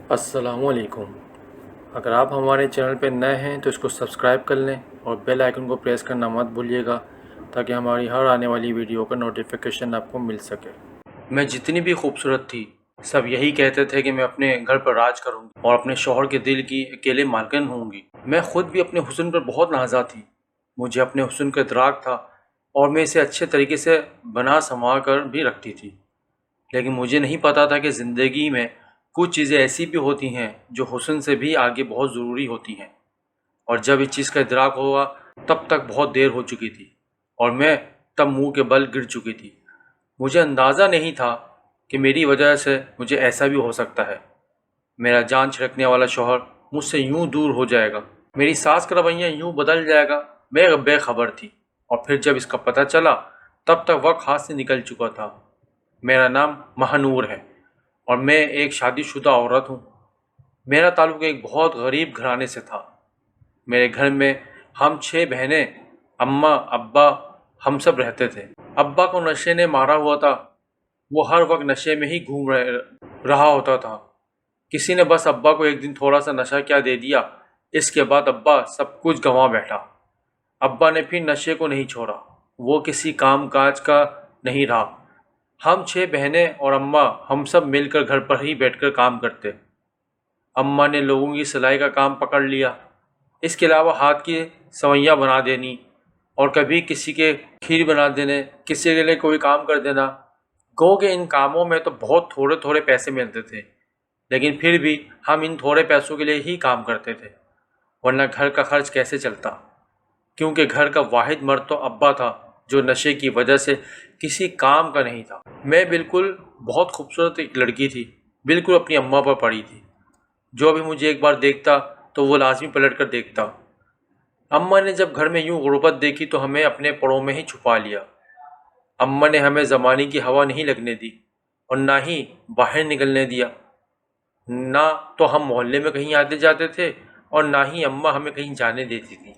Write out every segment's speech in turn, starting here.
السلام علیکم۔ اگر آپ ہمارے چینل پہ نئے ہیں تو اس کو سبسکرائب کر لیں اور بیل آئیکن کو پریس کرنا مت بھولیے گا تاکہ ہماری ہر آنے والی ویڈیو کا نوٹیفیکیشن آپ کو مل سکے۔ میں جتنی بھی خوبصورت تھی سب یہی کہتے تھے کہ میں اپنے گھر پر راج کروں گی اور اپنے شوہر کے دل کی اکیلے مالکن ہوں گی۔ میں خود بھی اپنے حسن پر بہت نازا تھی، مجھے اپنے حسن کا ادراک تھا اور میں اسے اچھے طریقے سے بنا سنوار کر بھی رکھتی تھی، لیکن مجھے نہیں پتا تھا کہ زندگی میں کچھ چیزیں ایسی بھی ہوتی ہیں جو حسن سے بھی آگے بہت ضروری ہوتی ہیں، اور جب اس چیز کا ادراک ہوا تب تک بہت دیر ہو چکی تھی اور میں تب منہ کے بل گر چکی تھی۔ مجھے اندازہ نہیں تھا کہ میری وجہ سے مجھے ایسا بھی ہو سکتا ہے، میرا جان چھڑکنے والا شوہر مجھ سے یوں دور ہو جائے گا، میری ساس کا رویہ یوں بدل جائے گا۔ میں بے خبر تھی، اور پھر جب اس کا پتہ چلا تب تک وقت ہاتھ سے نکل چکا تھا۔ میرا نام مہانور ہے اور میں ایک شادی شدہ عورت ہوں۔ میرا تعلق ایک بہت غریب گھرانے سے تھا۔ میرے گھر میں ہم 6 بہنیں، اماں، ابا، ہم سب رہتے تھے۔ ابا کو نشے نے مارا ہوا تھا، وہ ہر وقت نشے میں ہی گھوم رہا ہوتا تھا۔ کسی نے بس ابا کو ایک دن تھوڑا سا نشہ کیا دے دیا، اس کے بعد ابا سب کچھ گنوا بیٹھا۔ ابا نے پھر نشے کو نہیں چھوڑا، وہ کسی کام کاج کا نہیں رہا۔ ہم 6 بہنیں اور اماں ہم سب مل کر گھر پر ہی بیٹھ کر کام کرتے۔ اماں نے لوگوں کی سلائی کا کام پکڑ لیا، اس کے علاوہ ہاتھ کی سوئیاں بنا دینی اور کبھی کسی کے کھیر بنا دینے، کسی کے لیے کوئی کام کر دینا۔ گو کہ ان کاموں میں تو بہت تھوڑے تھوڑے پیسے ملتے تھے، لیکن پھر بھی ہم ان تھوڑے پیسوں کے لیے ہی کام کرتے تھے، ورنہ گھر کا خرچ کیسے چلتا؟ کیونکہ گھر کا واحد مرد تو ابا تھا جو نشے کی وجہ سے کسی کام کا نہیں تھا۔ میں بالکل بہت خوبصورت ایک لڑکی تھی، بالکل اپنی اماں پر پڑی تھی۔ جو بھی مجھے ایک بار دیکھتا تو وہ لازمی پلٹ کر دیکھتا۔ اماں نے جب گھر میں یوں غربت دیکھی تو ہمیں اپنے پڑوں میں ہی چھپا لیا۔ اماں نے ہمیں زمانے کی ہوا نہیں لگنے دی اور نہ ہی باہر نکلنے دیا۔ نہ تو ہم محلے میں کہیں آتے جاتے تھے اور نہ ہی اماں ہمیں کہیں جانے دیتی تھی۔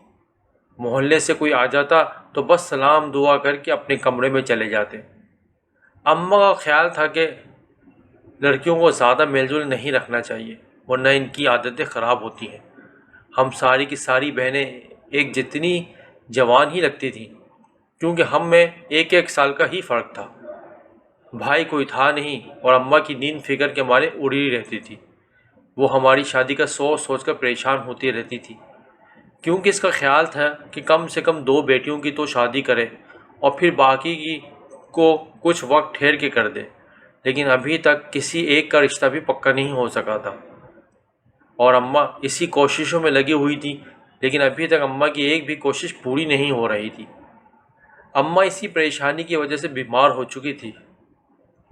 محلے سے کوئی آ جاتا تو بس سلام دعا کر کے اپنے کمرے میں چلے جاتے۔ اماں کا خیال تھا کہ لڑکیوں کو زیادہ میل جول نہیں رکھنا چاہیے ورنہ ان کی عادتیں خراب ہوتی ہیں۔ ہم ساری کی ساری بہنیں ایک جتنی جوان ہی لگتی تھیں، کیونکہ ہم میں 1 سال کا ہی فرق تھا۔ بھائی کوئی تھا نہیں اور اماں کی نیند فکر کے مارے اڑی رہتی تھی۔ وہ ہماری شادی کا سوچ سوچ کر پریشان ہوتی رہتی تھی، کیونکہ اس کا خیال تھا کہ کم سے کم 2 بیٹیوں کی تو شادی کرے اور پھر باقی کی کو کچھ وقت ٹھہر کے کر دے، لیکن ابھی تک کسی ایک کا رشتہ بھی پکا نہیں ہو سکا تھا اور اماں اسی کوششوں میں لگی ہوئی تھی، لیکن ابھی تک اماں کی ایک بھی کوشش پوری نہیں ہو رہی تھی۔ اماں اسی پریشانی کی وجہ سے بیمار ہو چکی تھی۔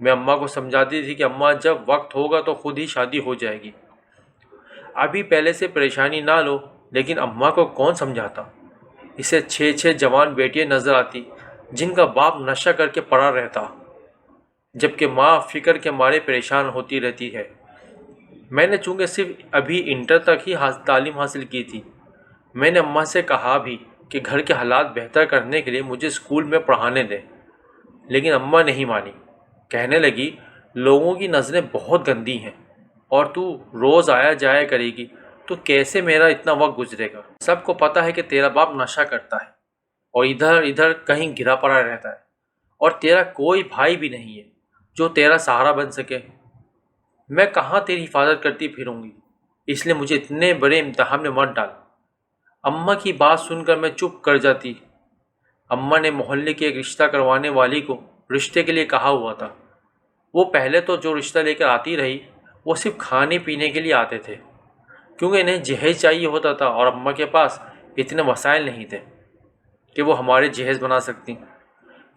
میں اماں کو سمجھاتی تھی کہ اماں جب وقت ہوگا تو خود ہی شادی ہو جائے گی، ابھی پہلے سے پریشانی نہ لو، لیکن اماں کو کون سمجھاتا؟ اسے 6 جوان بیٹیاں نظر آتی جن کا باپ نشہ کر کے پڑا رہتا، جبکہ ماں فکر کے مارے پریشان ہوتی رہتی ہے۔ میں نے چونکہ صرف ابھی انٹر تک ہی تعلیم حاصل کی تھی، میں نے اماں سے کہا بھی کہ گھر کے حالات بہتر کرنے کے لیے مجھے اسکول میں پڑھانے دیں، لیکن اماں نہیں مانی۔ کہنے لگی لوگوں کی نظریں بہت گندی ہیں اور تو روز آیا جایا کرے گی تو کیسے میرا اتنا وقت گزرے گا؟ سب کو پتہ ہے کہ تیرا باپ نشہ کرتا ہے اور ادھر ادھر کہیں گرا پڑا رہتا ہے، اور تیرا کوئی بھائی بھی نہیں ہے جو تیرا سہارا بن سکے۔ میں کہاں تیری حفاظت کرتی پھروں گی، اس لیے مجھے اتنے بڑے امتحان میں مت ڈال۔ اماں کی بات سن کر میں چپ کر جاتی۔ اماں نے محلے کی ایک رشتہ کروانے والی کو رشتے کے لیے کہا ہوا تھا۔ وہ پہلے تو جو رشتہ لے کر آتی رہی وہ صرف کھانے پینے کے لیے آتے تھے، کیونکہ انہیں جہیز چاہیے ہوتا تھا اور اماں کے پاس اتنے وسائل نہیں تھے کہ وہ ہمارے جہیز بنا سکتی۔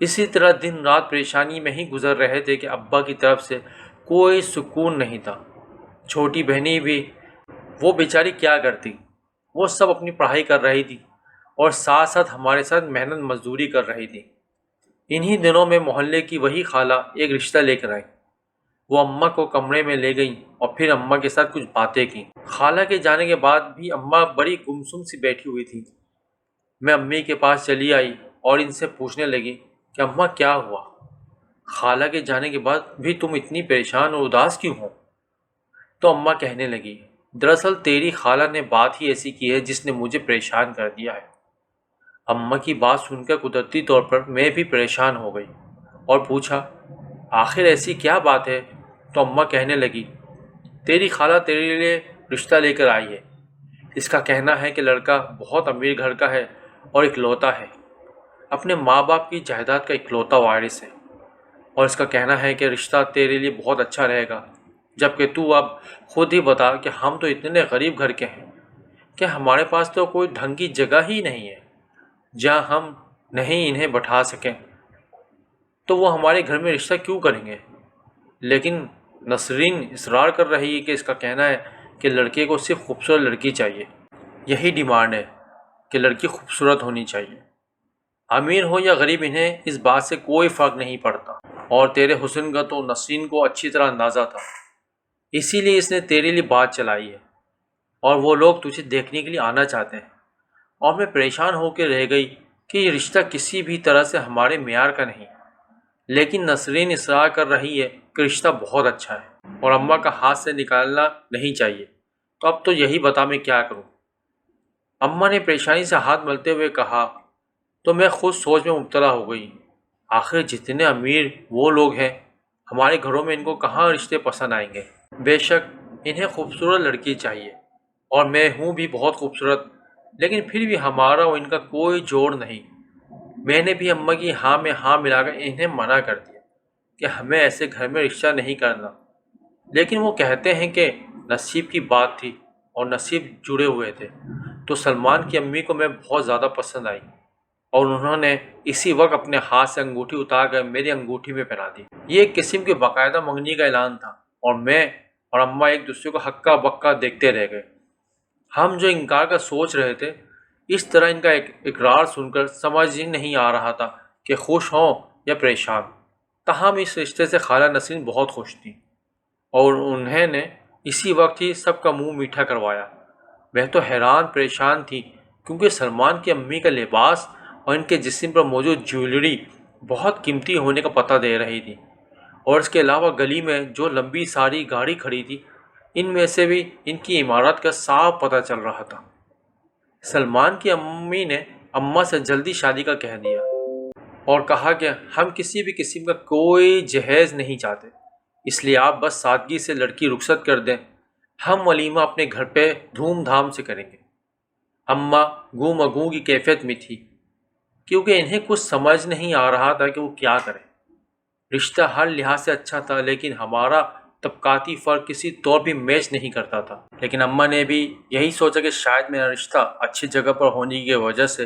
اسی طرح دن رات پریشانی میں ہی گزر رہے تھے کہ ابا کی طرف سے کوئی سکون نہیں تھا۔ چھوٹی بہنیں بھی وہ بیچاری کیا کرتی، وہ سب اپنی پڑھائی کر رہی تھی اور ساتھ ساتھ ہمارے ساتھ محنت مزدوری کر رہی تھی۔ انہی دنوں میں محلے کی وہی خالہ ایک رشتہ لے کر آئی۔ وہ اماں کو کمرے میں لے گئیں اور پھر اماں کے ساتھ کچھ باتیں کی۔ خالہ کے جانے کے بعد بھی اماں بڑی گمسم سی بیٹھی ہوئی تھی۔ میں امی کے پاس چلی آئی اور ان سے پوچھنے لگی کہ اماں کیا ہوا؟ خالہ کے جانے کے بعد بھی تم اتنی پریشان اور اداس کیوں ہو؟ تو اماں کہنے لگی، دراصل تیری خالہ نے بات ہی ایسی کی ہے جس نے مجھے پریشان کر دیا ہے۔ اماں کی بات سن کر قدرتی طور پر میں بھی پریشان ہو گئی اور پوچھا، آخر ایسی کیا بات ہے؟ تو اماں کہنے لگی، تیری خالہ تیرے لیے رشتہ لے کر آئی ہے۔ اس کا کہنا ہے کہ لڑکا بہت امیر گھر کا ہے اور اکلوتا ہے، اپنے ماں باپ کی جائیداد کا اکلوتا وارث ہے، اور اس کا کہنا ہے کہ رشتہ تیرے لیے بہت اچھا رہے گا، جبکہ تو اب خود ہی بتا کہ ہم تو اتنے غریب گھر کے ہیں کہ ہمارے پاس تو کوئی ڈھنگ کی جگہ ہی نہیں ہے جہاں ہم نہیں انہیں بٹھا سکیں، تو وہ ہمارے گھر میں رشتہ کیوں کریں گے؟ لیکن نسرین اصرار کر رہی ہے کہ اس کا کہنا ہے کہ لڑکے کو صرف خوبصورت لڑکی چاہیے، یہی ڈیمانڈ ہے کہ لڑکی خوبصورت ہونی چاہیے، امیر ہو یا غریب انہیں اس بات سے کوئی فرق نہیں پڑتا، اور تیرے حسن کا تو نسرین کو اچھی طرح اندازہ تھا، اسی لیے اس نے تیرے لیے بات چلائی ہے، اور وہ لوگ تجھے دیکھنے کے لیے آنا چاہتے ہیں، اور میں پریشان ہو کے رہ گئی کہ یہ رشتہ کسی بھی طرح سے ہمارے معیار کا نہیں، لیکن نسرین اصرار کر رہی ہے کہ رشتہ بہت اچھا ہے اور اماں کا ہاتھ سے نکالنا نہیں چاہیے، تو اب تو یہی بتا میں کیا کروں؟ اماں نے پریشانی سے ہاتھ ملتے ہوئے کہا، تو میں خود سوچ میں مبتلا ہو گئی، آخر جتنے امیر وہ لوگ ہیں، ہمارے گھروں میں ان کو کہاں رشتے پسند آئیں گے؟ بے شک انہیں خوبصورت لڑکی چاہیے، اور میں ہوں بھی بہت خوبصورت، لیکن پھر بھی ہمارا اور ان کا کوئی جوڑ نہیں۔ میں نے بھی اماں کی ہاں میں ہاں ملا کر انہیں منع کر دیا کہ ہمیں ایسے گھر میں رشتہ نہیں کرنا، لیکن وہ کہتے ہیں کہ نصیب کی بات تھی اور نصیب جڑے ہوئے تھے، تو سلمان کی امی کو میں بہت زیادہ پسند آئی، اور انہوں نے اسی وقت اپنے ہاتھ سے انگوٹھی اتار کر میری انگوٹھی میں پہنا دی۔ یہ ایک قسم کے باقاعدہ منگنی کا اعلان تھا، اور میں اور اماں ایک دوسرے کو ہکا بکا دیکھتے رہ گئے۔ ہم جو انکار کا سوچ رہے تھے، اس طرح ان کا اقرار سن کر سمجھ ہی نہیں آ رہا تھا کہ خوش ہوں یا پریشان۔ تاہم اس رشتے سے خالہ نسرین بہت خوش تھی، اور انہیں نے اسی وقت ہی سب کا منہ میٹھا کروایا۔ وہ تو حیران پریشان تھی، کیونکہ سلمان کی امی کا لباس اور ان کے جسم پر موجود جیولری بہت قیمتی ہونے کا پتہ دے رہی تھی، اور اس کے علاوہ گلی میں جو لمبی ساری گاڑی کھڑی تھی، ان میں سے بھی ان کی عمارت کا صاف پتہ چل رہا تھا۔ سلمان کی امی نے اماں سے جلدی شادی کا کہہ دیا اور کہا کہ ہم کسی بھی قسم کا کوئی جہیز نہیں چاہتے، اس لیے آپ بس سادگی سے لڑکی رخصت کر دیں، ہم ولیمہ اپنے گھر پہ دھوم دھام سے کریں گے۔ اماں گوں مگوں کی کیفیت میں تھی، کیونکہ انہیں کچھ سمجھ نہیں آ رہا تھا کہ وہ کیا کریں۔ رشتہ ہر لحاظ سے اچھا تھا، لیکن ہمارا طبقاتی فرق کسی طور بھی میچ نہیں کرتا تھا، لیکن اماں نے بھی یہی سوچا کہ شاید میرا رشتہ اچھی جگہ پر ہونے کی وجہ سے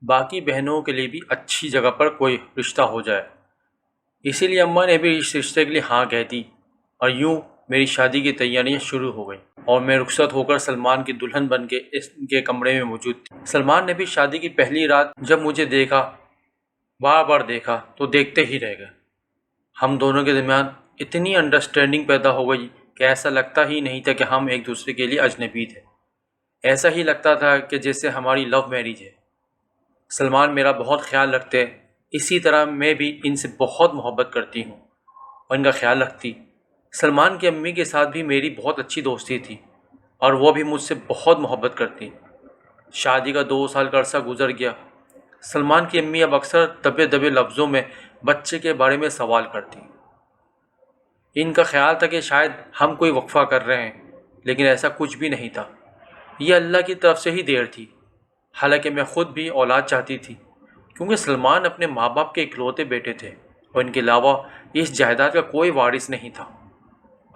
باقی بہنوں کے لیے بھی اچھی جگہ پر کوئی رشتہ ہو جائے، اسی لیے اماں نے بھی اس رشتے کے لیے ہاں کہہ دی، اور یوں میری شادی کی تیاریاں شروع ہو گئیں، اور میں رخصت ہو کر سلمان کی دلہن بن کے اس کے کمرے میں موجود تھی۔ سلمان نے بھی شادی کی پہلی رات جب مجھے دیکھا، بار بار دیکھا، تو دیکھتے ہی رہ گئے۔ ہم دونوں کے درمیان اتنی انڈرسٹینڈنگ پیدا ہو گئی کہ ایسا لگتا ہی نہیں تھا کہ ہم ایک دوسرے کے لیے اجنبی تھے، ایسا ہی لگتا تھا کہ جیسے ہماری لو میرج ہے۔ سلمان میرا بہت خیال رکھتے، اسی طرح میں بھی ان سے بہت محبت کرتی ہوں اور ان کا خیال رکھتی۔ سلمان کی امی کے ساتھ بھی میری بہت اچھی دوستی تھی، اور وہ بھی مجھ سے بہت محبت کرتی۔ شادی کا 2 سال کا عرصہ گزر گیا۔ سلمان کی امی اب اکثر دبے دبے لفظوں میں بچے کے بارے میں سوال کرتی۔ ان کا خیال تھا کہ شاید ہم کوئی وقفہ کر رہے ہیں، لیکن ایسا کچھ بھی نہیں تھا، یہ اللہ کی طرف سے ہی دیر تھی۔ حالانکہ میں خود بھی اولاد چاہتی تھی، کیونکہ سلمان اپنے ماں باپ کے اکلوتے بیٹے تھے، اور ان کے علاوہ اس جائیداد کا کوئی وارث نہیں تھا۔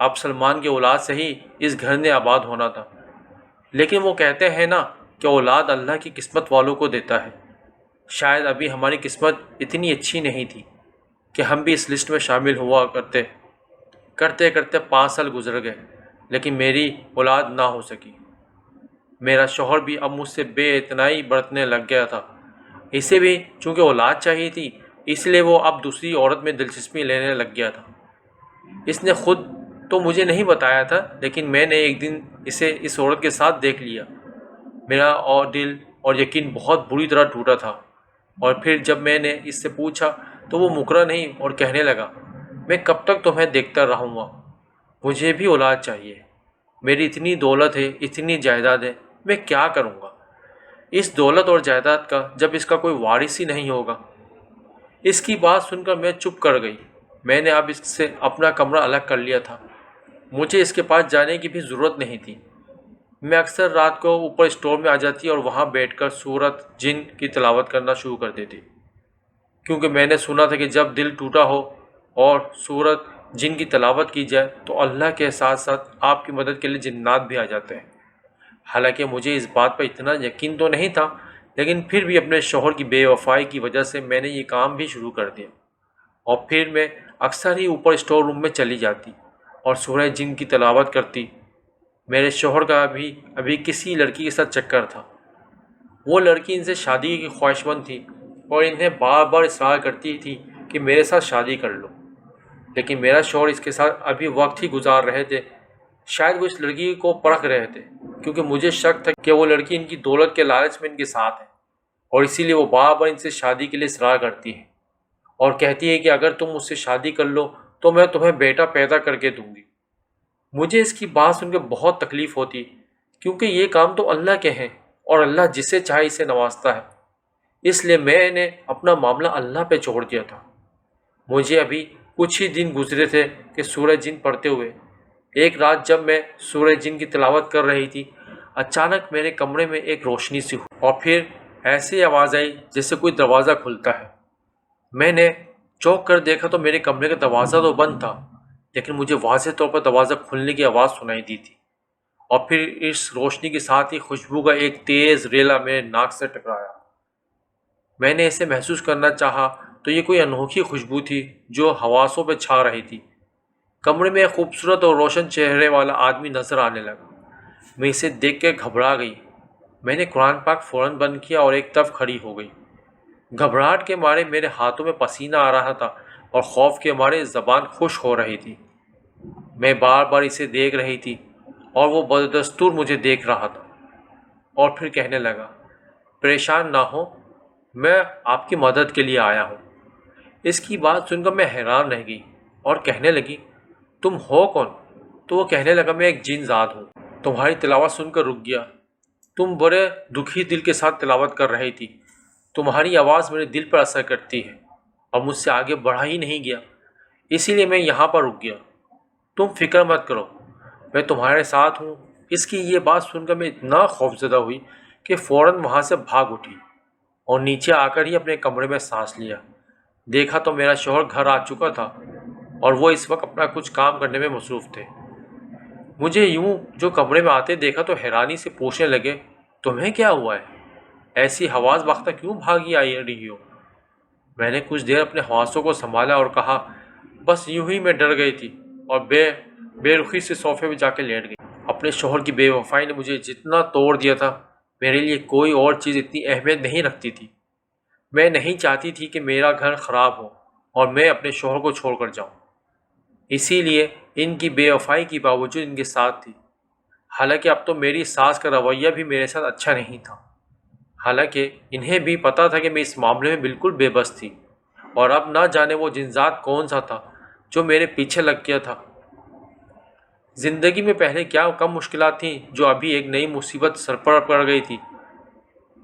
اب سلمان کی اولاد سے ہی اس گھر نے آباد ہونا تھا، لیکن وہ کہتے ہیں نا کہ اولاد اللہ کی قسمت والوں کو دیتا ہے۔ شاید ابھی ہماری قسمت اتنی اچھی نہیں تھی کہ ہم بھی اس لسٹ میں شامل ہوا کرتے کرتے 5 سال گزر گئے، لیکن میری اولاد نہ ہو سکی۔ میرا شوہر بھی اب مجھ سے بے اعتنائی برتنے لگ گیا تھا، اسے بھی چونکہ اولاد چاہیے تھی، اس لیے وہ اب دوسری عورت میں دلچسپی لینے لگ گیا تھا۔ اس نے خود تو مجھے نہیں بتایا تھا، لیکن میں نے ایک دن اسے اس عورت کے ساتھ دیکھ لیا۔ میرا اور دل اور یقین بہت بری طرح ٹوٹا تھا، اور پھر جب میں نے اس سے پوچھا تو وہ مکرا نہیں اور کہنے لگا، میں کب تک تمہیں دیکھتا رہوں گا، مجھے بھی اولاد چاہیے۔ میری اتنی دولت ہے، اتنی جائیداد ہے، میں کیا کروں گا اس دولت اور جائیداد کا جب اس کا کوئی وارث ہی نہیں ہوگا؟ اس کی بات سن کر میں چپ کر گئی۔ میں نے اب اس سے اپنا کمرہ الگ کر لیا تھا، مجھے اس کے پاس جانے کی بھی ضرورت نہیں تھی۔ میں اکثر رات کو اوپر اسٹور میں آ جاتی اور وہاں بیٹھ کر سورت جن کی تلاوت کرنا شروع کر دیتی، کیونکہ میں نے سنا تھا کہ جب دل ٹوٹا ہو اور سورت جن کی تلاوت کی جائے تو اللہ کے ساتھ ساتھ آپ کی مدد کے لیے جنات بھی آ جاتے ہیں۔ حالانکہ مجھے اس بات پر اتنا یقین تو نہیں تھا، لیکن پھر بھی اپنے شوہر کی بے وفائی کی وجہ سے میں نے یہ کام بھی شروع کر دیا، اور پھر میں اکثر ہی اوپر اسٹور روم میں چلی جاتی اور سورہ جن کی تلاوت کرتی۔ میرے شوہر کا ابھی کسی لڑکی کے ساتھ چکر تھا۔ وہ لڑکی ان سے شادی کی خواہش مند تھی اور انہیں بار بار اصرار کرتی تھی کہ میرے ساتھ شادی کر لو، لیکن میرا شوہر اس کے ساتھ ابھی وقت ہی گزار رہے تھے۔ شاید وہ اس لڑکی کو پرکھ رہے تھے، کیونکہ مجھے شک تھا کہ وہ لڑکی ان کی دولت کے لالچ میں ان کے ساتھ ہے، اور اسی لیے وہ بار بار ان سے شادی کے لیے اصرار کرتی ہے اور کہتی ہے کہ اگر تم مجھ سے شادی کر لو تو میں تمہیں بیٹا پیدا کر کے دوں گی۔ مجھے اس کی بات سن کے بہت تکلیف ہوتی، کیونکہ یہ کام تو اللہ کے ہیں اور اللہ جسے چاہے اسے نوازتا ہے۔ اس لیے میں نے اپنا معاملہ اللہ پہ چھوڑ دیا تھا۔ مجھے ابھی کچھ ہی دن گزرے تھے کہ سورہ جن پڑھتے ہوئے ایک رات جب میں سورہ جن کی تلاوت کر رہی تھی، اچانک میرے کمرے میں ایک روشنی سی ہوئی اور پھر ایسی آواز آئی جیسے کوئی دروازہ کھلتا ہے۔ میں نے چونک کر دیکھا تو میرے کمرے کا دروازہ تو بند تھا، لیکن مجھے واضح طور پر دروازہ کھلنے کی آواز سنائی دی تھی، اور پھر اس روشنی کے ساتھ ہی خوشبو کا ایک تیز ریلا میرے ناک سے ٹکرایا۔ میں نے اسے محسوس کرنا چاہا تو یہ کوئی انوکھی خوشبو تھی جو حواسوں پہ چھا رہی تھی۔ کمرے میں ایک خوبصورت اور روشن چہرے والا آدمی نظر آنے لگا۔ میں اسے دیکھ کے گھبرا گئی۔ میں نے قرآن پاک فوراً بند کیا اور ایک طرف کھڑی ہو گئی۔ گھبراہٹ کے مارے میرے ہاتھوں میں پسینہ آ رہا تھا اور خوف کے مارے زبان خشک ہو رہی تھی۔ میں بار بار اسے دیکھ رہی تھی اور وہ بدستور مجھے دیکھ رہا تھا، اور پھر کہنے لگا، پریشان نہ ہو، میں آپ کی مدد کے لیے آیا ہوں۔ اس کی بات سن کر میں حیران رہ گئی اور کہنے لگی، تم ہو کون؟ تو وہ کہنے لگا، میں ایک جن ذات ہوں۔ تمہاری تلاوت سن کر رک گیا۔ تم بڑے دکھی دل کے ساتھ تلاوت کر رہی تھی۔ تمہاری آواز میرے دل پر اثر کرتی ہے اور مجھ سے آگے بڑھا ہی نہیں گیا، اسی لیے میں یہاں پر رک گیا۔ تم فکر مت کرو، میں تمہارے ساتھ ہوں۔ اس کی یہ بات سن کر میں اتنا خوفزدہ ہوئی کہ فوراً وہاں سے بھاگ اٹھی اور نیچے آ کر ہی اپنے کمرے میں سانس لیا۔ دیکھا تو میرا شوہر گھر آ چکا تھا اور وہ اس وقت اپنا کچھ کام کرنے میں مصروف تھے۔ مجھے یوں جو کمرے میں آتے دیکھا تو حیرانی سے پوچھنے لگے، تمہیں کیا ہوا ہے؟ ایسی حواس باختہ کیوں بھاگی آئی رہی ہو؟ میں نے کچھ دیر اپنے حواسوں کو سنبھالا اور کہا، بس یوں ہی میں ڈر گئی تھی اور بے رخی سے صوفے پہ جا کے لیٹ گئی۔ اپنے شوہر کی بے وفائی نے مجھے جتنا توڑ دیا تھا، میرے لیے کوئی اور چیز اتنی اہمیت نہیں رکھتی تھی۔ میں نہیں چاہتی تھی کہ میرا گھر خراب ہو اور میں اپنے شوہر کو چھوڑ کر جاؤں، اسی لیے ان کی بے وفائی کے باوجود ان کے ساتھ تھی۔ حالانکہ اب تو میری ساس کا رویہ بھی میرے ساتھ اچھا نہیں تھا، حالانکہ انہیں بھی پتہ تھا کہ میں اس معاملے میں بالکل بے بس تھی، اور اب نہ جانے وہ جنذات کون سا تھا جو میرے پیچھے لگ گیا تھا۔ زندگی میں پہلے کیا کم مشکلات تھیں جو ابھی ایک نئی مصیبت سر پر پڑ گئی تھی۔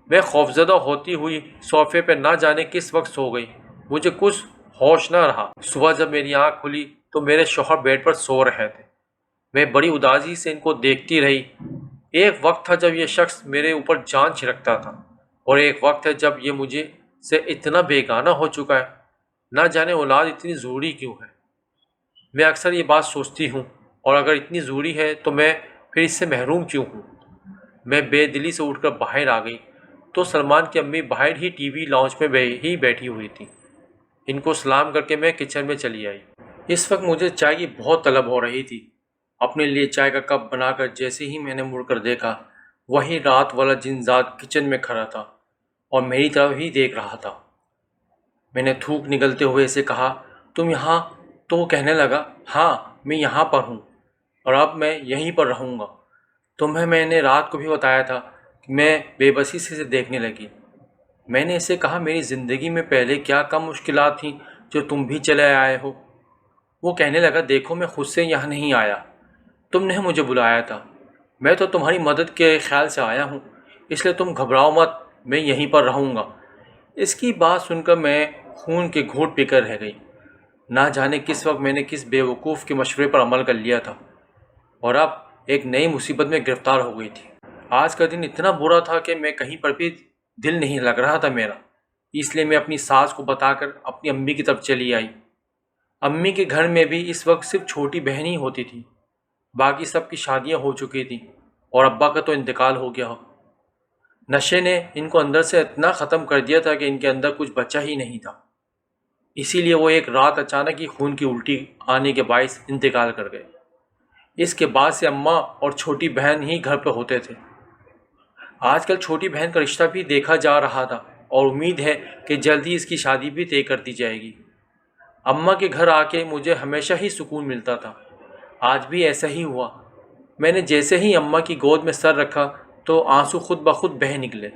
میں خوفزدہ ہوتی ہوئی صوفے پہ نہ جانے کس وقت سو گئی، مجھے کچھ ہوش نہ رہا۔ صبح جب میری آنکھ کھلی تو میرے شوہر بیڈ پر سو رہے تھے۔ میں بڑی اداسی سے ان کو دیکھتی رہی۔ ایک وقت تھا جب یہ شخص میرے اوپر جان چھڑکتا تھا، اور ایک وقت ہے جب یہ مجھے سے اتنا بیگانہ ہو چکا ہے۔ نہ جانے اولاد اتنی ضروری کیوں ہے؟ میں اکثر یہ بات سوچتی ہوں، اور اگر اتنی ضروری ہے تو میں پھر اس سے محروم کیوں ہوں؟ میں بے دلی سے اٹھ کر باہر آ گئی تو سلمان کی امی باہر ہی ٹی وی لاؤنج میں بیٹھی ہوئی تھی۔ ان کو سلام کر کے میں کچن میں چلی آئی۔ اس وقت مجھے چائے کی بہت طلب ہو رہی تھی۔ اپنے لیے چائے کا کپ بنا کر جیسے ہی میں نے مڑ کر دیکھا، وہی رات والا جن ذات کچن میں کھڑا تھا اور میری طرف ہی دیکھ رہا تھا۔ میں نے تھوک نگلتے ہوئے اسے کہا، تم یہاں؟ تو وہ کہنے لگا، ہاں میں یہاں پر ہوں اور اب میں یہیں پر رہوں گا۔ تمہیں میں نے رات کو بھی بتایا تھا کہ میں بے بسی سے اسے دیکھنے لگی۔ میں نے اسے کہا، میری زندگی میں پہلے کیا کم مشکلات تھیں جو تم بھی چلے آئے ہو؟ وہ کہنے لگا، دیکھو میں خود سے یہاں نہیں آیا، تم نے مجھے بلایا تھا، میں تو تمہاری مدد کے خیال سے آیا ہوں، اس لیے تم گھبراؤ مت، میں یہیں پر رہوں گا۔ اس کی بات سن کر میں خون کے گھونٹ پی کر رہ گئی۔ نہ جانے کس وقت میں نے کس بے وقوف کے مشورے پر عمل کر لیا تھا اور اب ایک نئی مصیبت میں گرفتار ہو گئی تھی۔ آج کا دن اتنا برا تھا کہ میں کہیں پر بھی دل نہیں لگ رہا تھا میرا، اس لیے میں اپنی ساس کو بتا کر اپنی امی کی طرف چلی آئی۔ امی کے گھر میں بھی اس وقت صرف چھوٹی بہن ہی ہوتی تھی، باقی سب کی شادیاں ہو چکی تھیں اور ابا کا تو انتقال ہو گیا ہو۔ نشے نے ان کو اندر سے اتنا ختم کر دیا تھا کہ ان کے اندر کچھ بچا ہی نہیں تھا، اسی لیے وہ ایک رات اچانک ہی خون کی الٹی آنے کے باعث انتقال کر گئے۔ اس کے بعد سے اماں اور چھوٹی بہن ہی گھر پہ ہوتے تھے۔ آج کل چھوٹی بہن کا رشتہ بھی دیکھا جا رہا تھا اور امید ہے کہ جلدی اس کی شادی بھی طے کر دی جائے گی۔ اماں کے گھر آ کے مجھے ہمیشہ ہی سکون ملتا تھا، آج بھی ایسا ہی ہوا۔ میں نے جیسے ہی اماں کی گود میں سر رکھا تو آنسو خود بخود بہہ نکلے۔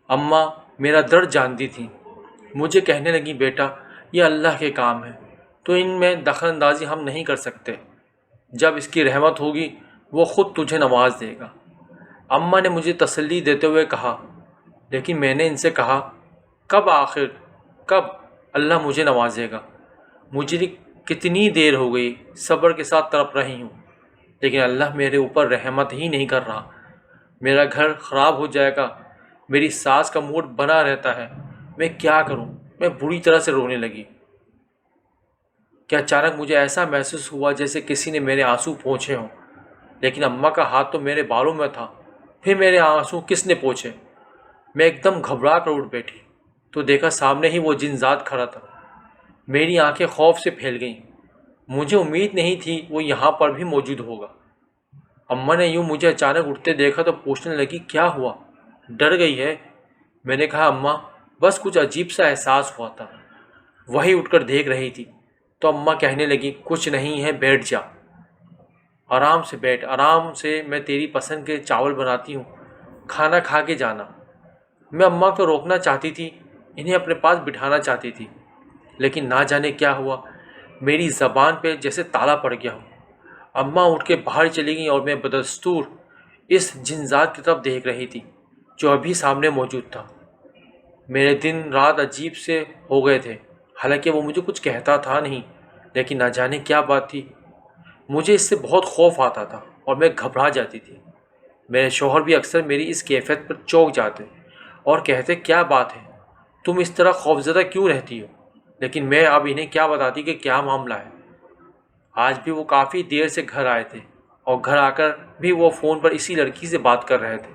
اماں میرا درد جانتی تھیں، مجھے کہنے لگی، بیٹا یہ اللہ کے کام ہے، تو ان میں دخل اندازی ہم نہیں کر سکتے، جب اس کی رحمت ہوگی وہ خود تجھے نواز دے گا۔ اماں نے مجھے تسلی دیتے ہوئے کہا، لیکن میں نے ان سے کہا، کب اللہ مجھے نوازے گا؟ مجھے کتنی دیر ہو گئی صبر کے ساتھ تڑپ رہی ہوں، لیکن اللہ میرے اوپر رحمت ہی نہیں کر رہا۔ میرا گھر خراب ہو جائے گا، میری ساس کا موڈ بنا رہتا ہے، میں کیا کروں؟ میں بری طرح سے رونے لگی کہ اچانک مجھے ایسا محسوس ہوا جیسے کسی نے میرے آنسو پوچھے ہوں، لیکن اماں کا ہاتھ تو میرے بالوں میں تھا، پھر میرے آنسو کس نے پوچھے؟ میں ایک دم گھبرا کر اٹھ بیٹھی تو دیکھا سامنے ہی وہ جن ذات کھڑا تھا۔ میری آنکھیں خوف سے پھیل گئیں، مجھے امید نہیں تھی وہ یہاں پر بھی موجود ہوگا۔ اماں نے یوں مجھے اچانک اٹھتے دیکھا تو پوچھنے لگی، کیا ہوا؟ ڈر گئی ہے؟ میں نے کہا، اماں بس کچھ عجیب سا احساس ہوا تھا۔ وہی اٹھ کر دیکھ رہی تھی تو اماں کہنے لگی، کچھ نہیں ہے، بیٹھ جا، آرام سے بیٹھ، آرام سے، میں تیری پسند کے چاول بناتی ہوں، کھانا کھا کے جانا۔ میں اماں کو روکنا چاہتی تھی، انہیں اپنے پاس بٹھانا چاہتی تھی، لیکن نہ جانے کیا ہوا، میری زبان پہ جیسے تالا پڑ گیا ہو۔ اماں اٹھ کے باہر چلی گئیں اور میں بدستور اس جن ذات کی طرف دیکھ رہی تھی جو ابھی سامنے موجود تھا۔ میرے دن رات عجیب سے ہو گئے تھے، حالانکہ وہ مجھے کچھ کہتا تھا نہیں، لیکن نہ جانے کیا بات تھی، مجھے اس سے بہت خوف آتا تھا اور میں گھبرا جاتی تھی۔ میرے شوہر بھی اکثر میری اس کیفیت پر چونک جاتے اور کہتے، کیا بات ہے، تم اس طرح خوفزدہ کیوں رہتی ہو؟ لیکن میں اب انہیں کیا بتاتی کہ کیا معاملہ ہے۔ آج بھی وہ کافی دیر سے گھر آئے تھے اور گھر آ کر بھی وہ فون پر اسی لڑکی سے بات کر رہے تھے۔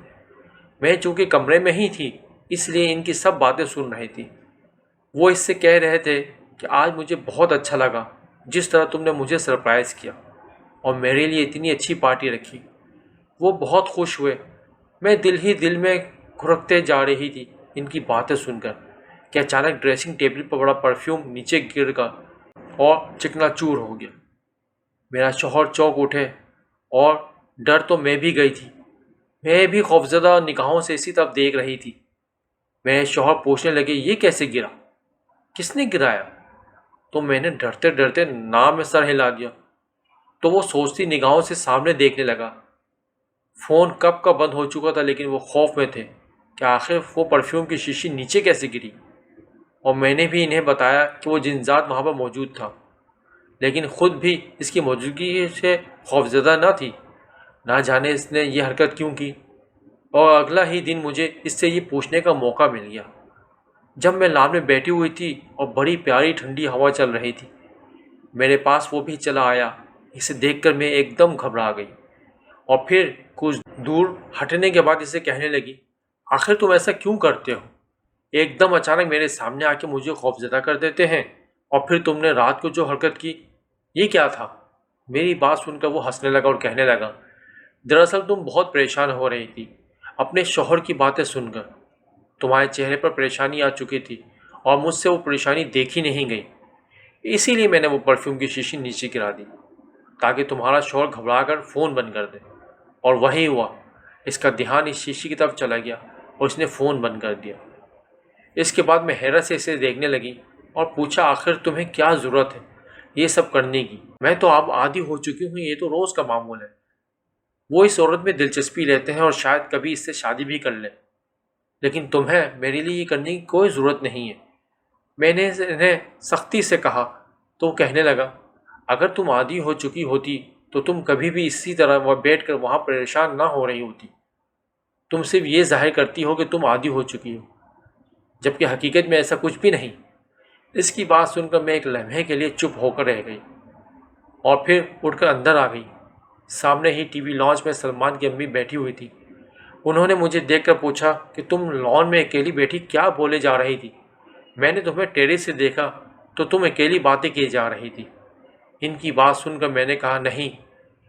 میں چونکہ کمرے میں ہی تھی اس لیے ان کی سب باتیں سن رہی تھی۔ وہ اس سے کہہ رہے تھے کہ آج مجھے بہت اچھا لگا جس طرح تم نے مجھے سرپرائز کیا اور میرے لیے اتنی اچھی پارٹی رکھی۔ وہ بہت خوش ہوئے۔ میں دل ہی دل میں گھرکتے جا رہی تھی ان کی باتیں سن کر کہ اچانک ڈریسنگ ٹیبل پر بڑا پرفیوم نیچے گر گیا اور چکنا چور ہو گیا۔ میرا شوہر چونک اٹھے اور ڈر تو میں بھی گئی تھی، میں بھی خوفزدہ نگاہوں سے اسی طرف دیکھ رہی تھی۔ میرے شوہر پوچھنے لگے، یہ کیسے گرا؟ کس نے گرایا؟ تو میں نے ڈرتے ڈرتے نام میں سر ہلا دیا تو وہ سوچتی نگاہوں سے سامنے دیکھنے لگا۔ فون کب کا بند ہو چکا تھا، لیکن وہ خوف میں تھے کہ آخر وہ پرفیوم کی شیشی نیچے کیسے گری، اور میں نے بھی انہیں بتایا کہ وہ جن ذات وہاں پر موجود تھا، لیکن خود بھی اس کی موجودگی سے خوفزدہ نہ تھی۔ نہ جانے اس نے یہ حرکت کیوں کی، اور اگلا ہی دن مجھے اس سے یہ پوچھنے کا موقع مل گیا جب میں لان میں بیٹھی ہوئی تھی اور بڑی پیاری ٹھنڈی ہوا چل رہی تھی۔ میرے پاس وہ بھی چلا آیا، اسے دیکھ کر میں ایک دم گھبرا گئی اور پھر کچھ دور ہٹنے کے بعد اسے کہنے لگی، آخر تم ایسا کیوں کرتے ہو؟ ایک دم اچانک میرے سامنے آ کے مجھے خوفزدہ کر دیتے ہیں، اور پھر تم نے رات کو جو حرکت کی یہ کیا تھا؟ میری بات سن کر وہ ہنسنے لگا اور کہنے لگا، دراصل تم بہت پریشان ہو رہی تھی اپنے شوہر کی باتیں سن کر، تمہارے چہرے پر پریشانی آ چکی تھی اور مجھ سے وہ پریشانی دیکھی نہیں گئی، اسی لیے میں نے وہ پرفیوم کی شیشی نیچے گرا دی تاکہ تمہارا شوہر گھبرا کر فون بند کر دے، اور وہی ہوا، اس کا دھیان اس شیشی کی طرف چلا گیا اور اس نے فون بند کر دیا۔ اس کے بعد میں حیرت سے اسے دیکھنے لگی اور پوچھا، آخر تمہیں کیا ضرورت ہے یہ سب کرنے کی؟ میں تو اب عادی ہو چکی ہوں، یہ تو روز کا معمول ہے۔ وہ اس عورت میں دلچسپی لیتے ہیں اور شاید کبھی اس سے شادی بھی کر لیں، لیکن تمہیں میرے لیے یہ کرنے کی کوئی ضرورت نہیں ہے۔ میں نے انہیں سختی سے کہا تو وہ کہنے لگا، اگر تم عادی ہو چکی ہوتی تو تم کبھی بھی اسی طرح وہ بیٹھ کر وہاں پریشان نہ ہو رہی ہوتی۔ تم صرف یہ ظاہر کرتی ہو کہ تم عادی ہو چکی ہو، جبکہ حقیقت میں ایسا کچھ بھی نہیں۔ اس کی بات سن کر میں ایک لمحے کے لیے چپ ہو کر رہ گئی اور پھر اٹھ کر اندر آ گئی۔ سامنے ہی ٹی وی لانچ میں سلمان کی امی بیٹھی ہوئی تھی۔ انہوں نے مجھے دیکھ کر پوچھا کہ تم لان میں اکیلی بیٹھی کیا بولے جا رہی تھی؟ میں نے تمہیں ٹیریس سے دیکھا تو تم اکیلی باتیں کیے جا رہی تھی۔ ان کی بات سن کر میں نے کہا، نہیں،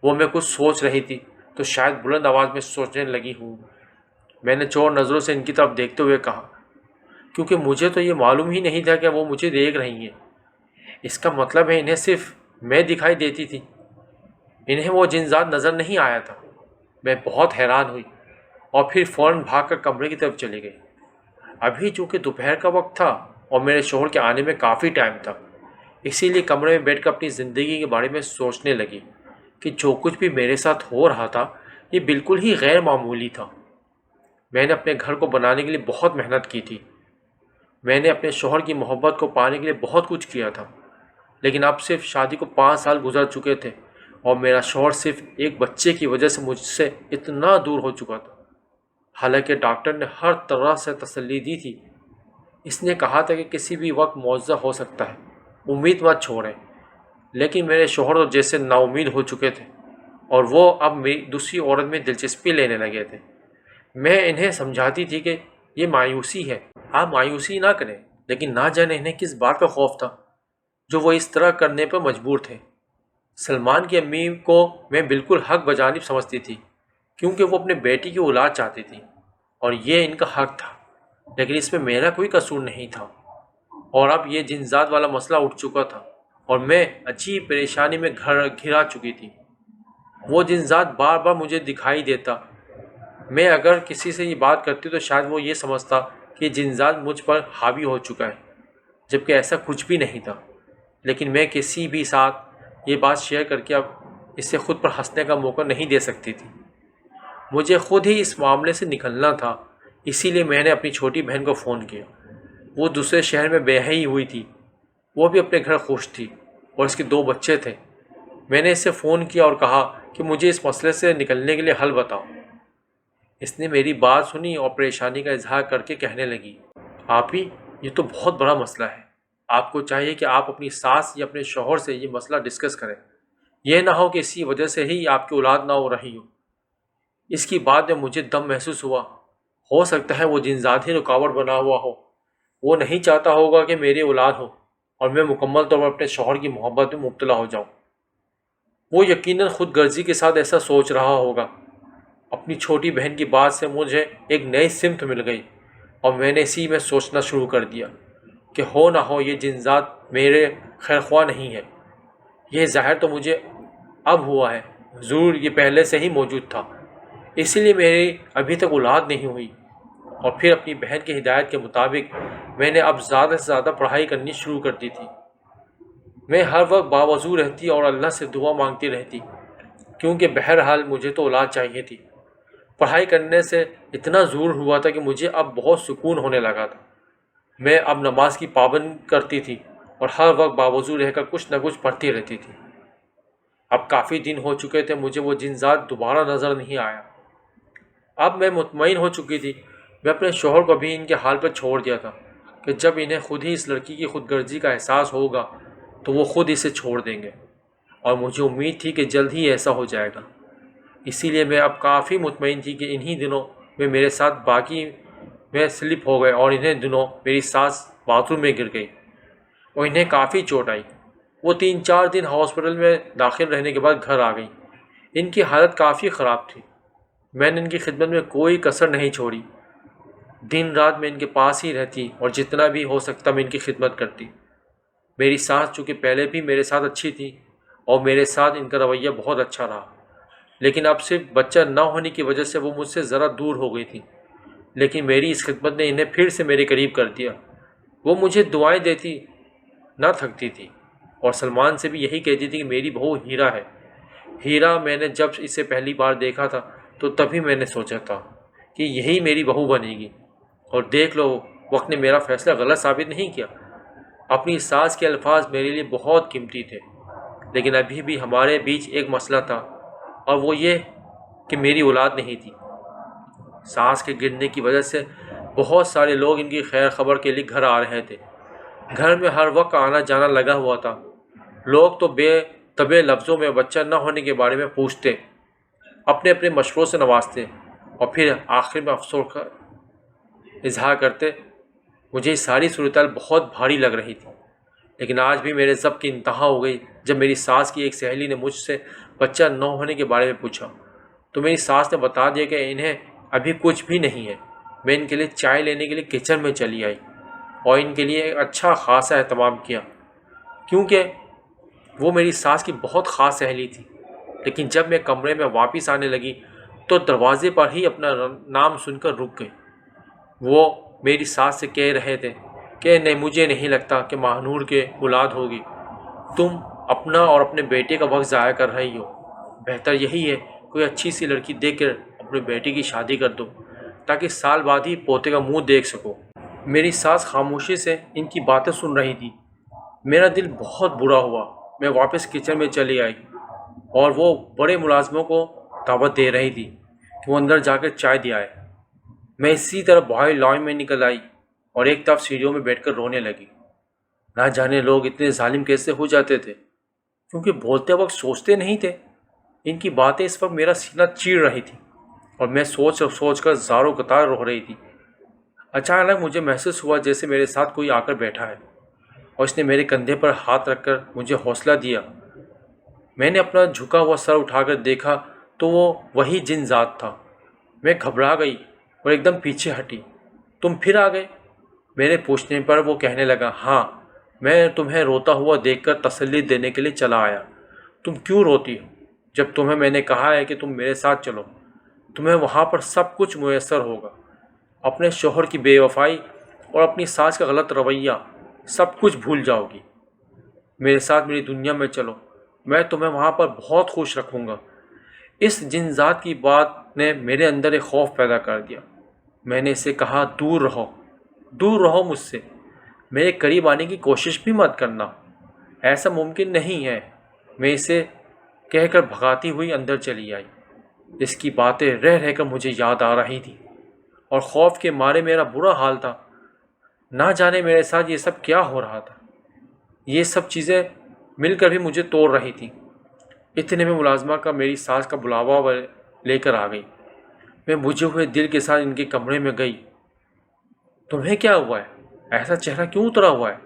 وہ میں کچھ سوچ رہی تھی تو شاید بلند آواز میں سوچنے لگی ہوں۔ میں نے چور نظروں سے ان کی طرف دیکھتے ہوئے کہا، کیونکہ مجھے تو یہ معلوم ہی نہیں تھا کہ وہ مجھے دیکھ رہی ہیں۔ اس کا مطلب ہے انہیں صرف میں دکھائی دیتی تھی، انہیں وہ جن ذات نظر نہیں آیا تھا۔ میں بہت حیران ہوئی اور پھر فوراً بھاگ کر کمرے کی طرف چلی گئی۔ ابھی چونکہ دوپہر کا وقت تھا اور میرے شوہر کے آنے میں کافی ٹائم تھا، اسی لیے کمرے میں بیٹھ کر اپنی زندگی کے بارے میں سوچنے لگی کہ جو کچھ بھی میرے ساتھ ہو رہا تھا یہ بالکل ہی غیر معمولی تھا۔ میں نے اپنے گھر کو بنانے کے لیے بہت محنت کی تھی، میں نے اپنے شوہر کی محبت کو پانے کے لیے بہت کچھ کیا تھا، لیکن اب صرف شادی کو 5 سال گزر چکے تھے اور میرا شوہر صرف ایک بچے کی وجہ سے مجھ سے اتنا دور ہو چکا تھا۔ حالانکہ ڈاکٹر نے ہر طرح سے تسلی دی تھی، اس نے کہا تھا کہ کسی بھی وقت معجزہ ہو سکتا ہے، امید مت چھوڑیں، لیکن میرے شوہر تو جیسے نا امید ہو چکے تھے اور وہ اب میری دوسری عورت میں دلچسپی لینے لگے تھے۔ میں انہیں سمجھاتی تھی کہ یہ مایوسی ہے، آپ مایوسی نہ کریں، لیکن نہ جانے انہیں کس بات کا خوف تھا جو وہ اس طرح کرنے پر مجبور تھے۔ سلمان کی امی کو میں بالکل حق بجانب سمجھتی تھی، کیونکہ وہ اپنے بیٹی کی اولاد چاہتی تھی اور یہ ان کا حق تھا، لیکن اس میں میرا کوئی قصور نہیں تھا۔ اور اب یہ جنزات والا مسئلہ اٹھ چکا تھا اور میں عجیب پریشانی میں گھرا چکی تھی۔ وہ جنزات بار بار مجھے دکھائی دیتا۔ میں اگر کسی سے یہ بات کرتی تو شاید وہ یہ سمجھتا کہ یہ جنزات مجھ پر حاوی ہو چکا ہے، جبکہ ایسا کچھ بھی نہیں تھا۔ لیکن میں کسی بھی ساتھ یہ بات شیئر کر کے اب اس سے خود پر ہنسنے کا موقع نہیں دے سکتی تھی۔ مجھے خود ہی اس معاملے سے نکلنا تھا، اسی لیے میں نے اپنی چھوٹی بہن کو فون کیا۔ وہ دوسرے شہر میں بیاہی ہوئی تھی، وہ بھی اپنے گھر خوش تھی اور اس کے 2 بچے تھے۔ میں نے اس سے فون کیا اور کہا کہ مجھے اس مسئلے سے نکلنے کے لیے حل بتاؤ۔ اس نے میری بات سنی اور پریشانی کا اظہار کر کے کہنے لگی، آپی، یہ تو بہت بڑا مسئلہ ہے، آپ کو چاہیے کہ آپ اپنی ساس یا اپنے شوہر سے یہ مسئلہ ڈسکس کریں۔ یہ نہ ہو کہ اسی وجہ سے ہی آپ کی اولاد نہ ہو رہی ہو۔ اس کی بات میں مجھے دم محسوس ہوا۔ ہو سکتا ہے وہ جنزات ہی رکاوٹ بنا ہوا ہو، وہ نہیں چاہتا ہوگا کہ میری اولاد ہو اور میں مکمل طور پر اپنے شوہر کی محبت میں مبتلا ہو جاؤں۔ وہ یقیناً خود غرضی کے ساتھ ایسا سوچ رہا ہوگا۔ اپنی چھوٹی بہن کی بات سے مجھے ایک نئی سمت مل گئی اور میں نے اسی میں سوچنا شروع کر دیا کہ ہو نہ ہو یہ جنزات میرے خیر خواہ نہیں ہے۔ یہ ظاہر تو مجھے اب ہوا ہے، ضرور یہ پہلے سے ہی موجود تھا، اسی لیے میری ابھی تک اولاد نہیں ہوئی۔ اور پھر اپنی بہن کی ہدایت کے مطابق میں نے اب زیادہ سے زیادہ پڑھائی کرنی شروع کر دی تھی۔ میں ہر وقت باوضو رہتی اور اللہ سے دعا مانگتی رہتی، کیونکہ بہرحال مجھے تو اولاد چاہیے تھی۔ پڑھائی کرنے سے اتنا زور ہوا تھا کہ مجھے اب بہت سکون ہونے لگا تھا۔ میں اب نماز کی پابند کرتی تھی اور ہر وقت باوضو رہ کر کچھ نہ کچھ پڑھتی رہتی تھی۔ اب کافی دن ہو چکے تھے، مجھے وہ جنزات دوبارہ نظر نہیں آیا۔ اب میں مطمئن ہو چکی تھی۔ میں اپنے شوہر کو بھی ان کے حال پر چھوڑ دیا تھا کہ جب انہیں خود ہی اس لڑکی کی خود غرضی کا احساس ہوگا تو وہ خود اسے چھوڑ دیں گے، اور مجھے امید تھی کہ جلد ہی ایسا ہو جائے گا۔ اسی لیے میں اب کافی مطمئن تھی کہ انہی دنوں میں میرے ساتھ باقی میں سلپ ہو گئے اور انہیں دنوں میری ساس باتھ روم میں گر گئی اور انہیں کافی چوٹ آئی۔ وہ 3-4 دن ہاسپٹل میں داخل رہنے کے بعد گھر آ گئیں۔ ان کی حالت کافی خراب تھی۔ میں نے ان کی خدمت میں کوئی کسر نہیں چھوڑی، دن رات میں ان کے پاس ہی رہتی اور جتنا بھی ہو سکتا میں ان کی خدمت کرتی۔ میری ساس چونکہ پہلے بھی میرے ساتھ اچھی تھی اور میرے ساتھ ان کا رویہ بہت اچھا رہا، لیکن اب صرف بچہ نہ ہونے کی وجہ سے وہ مجھ سے ذرا دور ہو گئی تھی، لیکن میری اس خدمت نے انہیں پھر سے میرے قریب کر دیا۔ وہ مجھے دعائیں دیتی نہ تھکتی تھی اور سلمان سے بھی یہی کہتی تھی کہ میری بہو ہیرا ہے۔ ہیرا میں نے جب اسے پہلی بار دیکھا تھا تو تبھی میں نے سوچا تھا کہ یہی میری بہو بنے گی، اور دیکھ لو وقت نے میرا فیصلہ غلط ثابت نہیں کیا۔ اپنی ساس کے الفاظ میرے لیے بہت قیمتی تھے، لیکن ابھی بھی ہمارے بیچ ایک مسئلہ تھا، اور وہ یہ کہ میری اولاد نہیں تھی۔ سانس کے گرنے کی وجہ سے بہت سارے لوگ ان کی خیر خبر کے لیے گھر آ رہے تھے۔ گھر میں ہر وقت آنا جانا لگا ہوا تھا۔ لوگ تو بے طبع لفظوں میں بچہ نہ ہونے کے بارے میں پوچھتے، اپنے اپنے مشوروں سے نوازتے، اور پھر آخر میں افسوس کا اظہار کرتے۔ مجھے یہ ساری صورتحال بہت بھاری لگ رہی تھی، لیکن آج بھی میرے ضبط کی انتہا ہو گئی جب میری ساس کی ایک سہیلی نے مجھ سے بچہ نہ ہونے کے بارے میں پوچھا، تو میری ساس نے بتا دیا کہ انہیں ابھی کچھ بھی نہیں ہے۔ میں ان کے لیے چائے لینے کے لیے کچن میں چلی آئی اور ان کے لیے ایک اچھا خاصا اہتمام کیا، کیونکہ وہ میری ساس کی بہت خاص سہیلی تھی۔ لیکن جب میں کمرے میں واپس آنے لگی تو دروازے پر ہی اپنا نام سن کر رک گئی۔ وہ میری ساس سے کہہ رہے تھے کہ نہیں، مجھے نہیں لگتا کہ ماہنور کے اولاد ہوگی۔ تم اپنا اور اپنے بیٹے کا وقت ضائع کر رہی ہو۔ بہتر یہی ہے کوئی اچھی سی لڑکی دیکھ کر اپنے بیٹے کی شادی کر دو، تاکہ سال بعد ہی پوتے کا منہ دیکھ سکو۔ میری ساس خاموشی سے ان کی باتیں سن رہی تھی۔ میرا دل بہت برا ہوا۔ میں واپس کچن میں چلی آئی اور وہ بڑے ملازموں کو دعوت دے رہی تھی کہ وہ اندر جا کر چائے دے آئے۔ میں اسی طرح بھائی لائن میں نکل آئی اور ایک طرف سیڑھیوں میں بیٹھ کر رونے لگی۔ نہ جانے لوگ اتنے ظالم کیسے ہو جاتے تھے، کیونکہ بولتے وقت سوچتے نہیں تھے۔ ان کی باتیں اس وقت میرا سینہ چیر رہی تھی اور میں سوچ کر زاروں قطار رو رہی تھی۔ اچانک مجھے محسوس ہوا جیسے میرے ساتھ کوئی آ کر بیٹھا ہے اور اس نے میرے کندھے پر ہاتھ رکھ کر مجھے حوصلہ دیا۔ میں نے اپنا جھکا ہوا سر اٹھا کر دیکھا تو وہ وہی جن ذات تھا۔ میں گھبرا گئی اور ایک دم پیچھے ہٹی۔ تم پھر آ گئے؟ میرے پوچھنے پر وہ کہنے لگا، ہاں، میں تمہیں روتا ہوا دیکھ کر تسلی دینے کے لیے چلا آیا۔ تم کیوں روتی ہو جب تمہیں میں نے کہا ہے کہ تم میرے ساتھ چلو؟ تمہیں وہاں پر سب کچھ میسر ہوگا۔ اپنے شوہر کی بے وفائی اور اپنی ساس کا غلط رویہ سب کچھ بھول جاؤ گی۔ میرے ساتھ میری دنیا میں چلو، میں تمہیں وہاں پر بہت خوش رکھوں گا۔ اس جن ذات کی بات نے میرے اندر ایک خوف پیدا کر دیا۔ میں نے اسے کہا، دور رہو مجھ سے، میرے قریب آنے کی کوشش بھی مت کرنا، ایسا ممکن نہیں ہے۔ میں اسے کہہ کر بھگاتی ہوئی اندر چلی آئی۔ اس کی باتیں رہ کر مجھے یاد آ رہی تھی اور خوف کے مارے میرا برا حال تھا۔ نہ جانے میرے ساتھ یہ سب کیا ہو رہا تھا۔ یہ سب چیزیں مل کر بھی مجھے توڑ رہی تھیں۔ اتنے میں ملازمہ کا میری ساس کا بلاوا لے کر آ گئی۔ میں بجھے ہوئے دل کے ساتھ ان کے کمرے میں گئی۔ تمہیں کیا ہوا ہے؟ ایسا چہرہ کیوں اترا ہوا ہے؟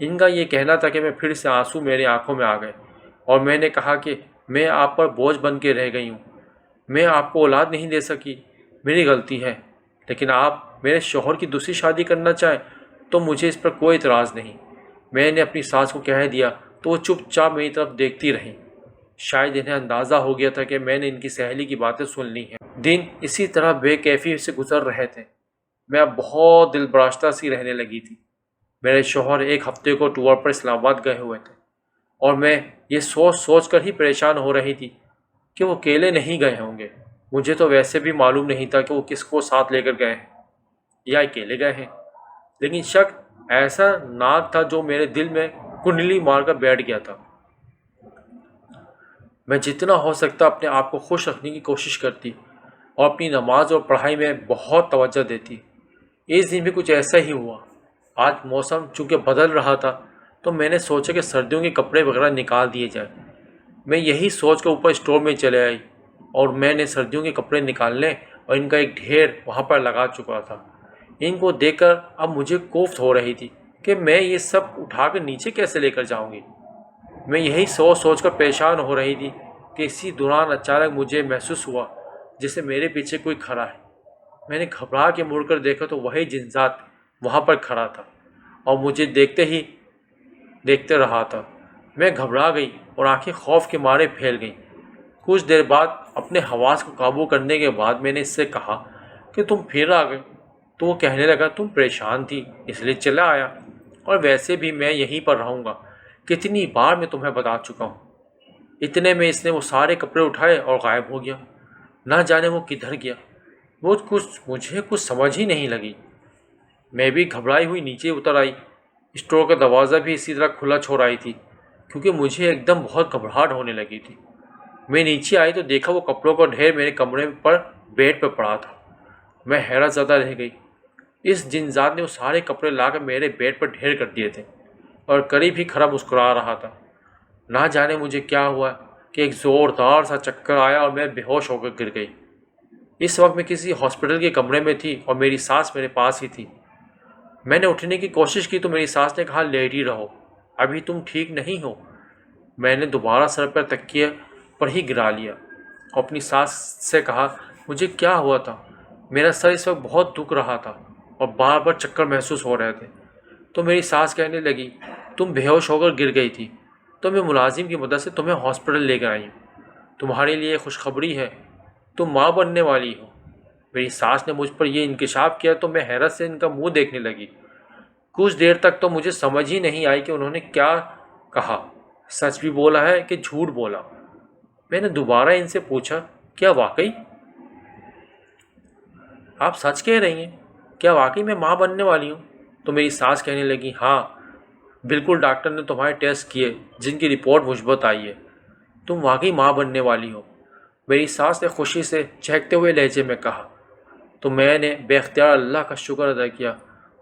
ان کا یہ کہنا تھا کہ میں پھر سے آنسو میرے آنکھوں میں آ گئے اور میں نے کہا کہ میں آپ پر بوجھ بن کے رہ گئی ہوں۔ میں آپ کو اولاد نہیں دے سکی، میری غلطی ہے، لیکن آپ میرے شوہر کی دوسری شادی کرنا چاہیں تو مجھے اس پر کوئی اعتراض نہیں۔ میں نے اپنی ساس کو کہہ دیا تو وہ چپ چاپ میری طرف دیکھتی رہیں۔ شاید انہیں اندازہ ہو گیا تھا کہ میں نے ان کی سہیلی کی باتیں سن لی ہیں۔ دن اسی طرح بے کیفی سے گزر رہے تھے۔ میں اب بہت دل براشتہ سی رہنے لگی تھی۔ میرے شوہر ایک ہفتے کو ٹور پر اسلام آباد گئے ہوئے تھے اور میں یہ سوچ کر ہی پریشان ہو رہی تھی کہ وہ اکیلے نہیں گئے ہوں گے۔ مجھے تو ویسے بھی معلوم نہیں تھا کہ وہ کس کو ساتھ لے کر گئے ہیں یا اکیلے گئے ہیں، لیکن شک ایسا ناک تھا جو میرے دل میں کنڈلی مار کر بیٹھ گیا تھا۔ میں جتنا ہو سکتا اپنے آپ کو خوش رکھنے کی کوشش کرتی اور اپنی نماز اور پڑھائی میں بہت توجہ دیتی۔ اس دن بھی کچھ ایسا ہی ہوا۔ آج موسم چونکہ بدل رہا تھا تو میں نے سوچا کہ سردیوں کے کپڑے وغیرہ نکال دیے جائیں۔ میں یہی سوچ کر اوپر اسٹور میں چلے آئی اور میں نے سردیوں کے کپڑے نکالنے اور ان کا ایک ڈھیر وہاں پر لگا چکا تھا۔ ان کو دیکھ کر اب مجھے کوفت ہو رہی تھی کہ میں یہ سب اٹھا کر نیچے کیسے لے کر جاؤں گی۔ میں یہی سوچ کر پریشان ہو رہی تھی کہ اسی دوران اچانک مجھے محسوس ہوا جیسے میرے پیچھے کوئی کھڑا ہے۔ میں نے گھبرا کے مڑ کر دیکھا تو وہی جن ذات وہاں پر کھڑا تھا اور مجھے دیکھتے رہا تھا۔ میں گھبرا گئی اور آنکھیں خوف کے مارے پھیل گئیں۔ کچھ دیر بعد اپنے حواس کو قابو کرنے کے بعد میں نے اس سے کہا کہ تم پھر آ گئے، تو وہ کہنے لگا، تم پریشان تھی اس لیے چلا آیا، اور ویسے بھی میں یہیں پر رہوں گا، کتنی بار میں تمہیں بتا چکا ہوں۔ اتنے میں اس نے وہ سارے کپڑے اٹھائے اور غائب ہو گیا۔ نہ جانے وہ کدھر گیا۔ مجھے کچھ سمجھ ہی نہیں لگی۔ میں بھی گھبرائی ہوئی نیچے اتر آئی۔ اسٹور کا دروازہ بھی اسی طرح کھلا چھوڑ آئی تھی کیونکہ مجھے ایک دم بہت گھبراہٹ ہونے لگی تھی۔ میں نیچے آئی تو دیکھا وہ کپڑوں کا ڈھیر میرے کمرے پر بیڈ پر پڑا تھا۔ میں حیرت زدہ رہ گئی۔ اس جنزاد نے وہ سارے کپڑے لا کر میرے بیڈ پر ڈھیر کر دیے تھے اور قریب ہی کھڑا مسکرا رہا تھا۔ نہ جانے مجھے کیا ہوا کہ ایک زوردار سا چکر آیا اور میں بے ہوش ہو کر گر گئی۔ اس وقت میں کسی ہاسپٹل کے کمرے میں تھی اور میری ساس میرے پاس ہی تھی۔ میں نے اٹھنے کی کوشش کی تو میری ساس نے کہا لیٹ ہی رہو، ابھی تم ٹھیک نہیں ہو۔ میں نے دوبارہ سر پر تکیے پر ہی گرا لیا اور اپنی ساس سے کہا مجھے کیا ہوا تھا۔ میرا سر اس وقت بہت دکھ رہا تھا اور بار بار چکر محسوس ہو رہے تھے۔ تو میری ساس کہنے لگی تم بے ہوش ہو کر گر گئی تھی تو میں ملازم کی مدد سے تمہیں ہاسپٹل لے کر آئی ہوں۔ تمہارے لیے خوشخبری ہے، تم ماں بننے والی ہو۔ میری ساس نے مجھ پر یہ انکشاف کیا تو میں حیرت سے ان کا منہ دیکھنے لگی۔ کچھ دیر تک تو مجھے سمجھ ہی نہیں آئی کہ انہوں نے کیا کہا، سچ بھی بولا ہے کہ جھوٹ بولا۔ میں نے دوبارہ ان سے پوچھا کیا واقعی آپ سچ کہہ رہی ہیں؟ کیا واقعی میں ماں بننے والی ہوں؟ تو میری ساس کہنے لگی ہاں بالکل، ڈاکٹر نے تمہارے ٹیسٹ کیے جن کی رپورٹ مثبت آئی ہے، تم واقعی ماں بننے والی ہو۔ میری ساس نے خوشی سے چہکتے ہوئے لہجے میں کہا۔ تو میں نے بے اختیار اللہ کا شکر ادا کیا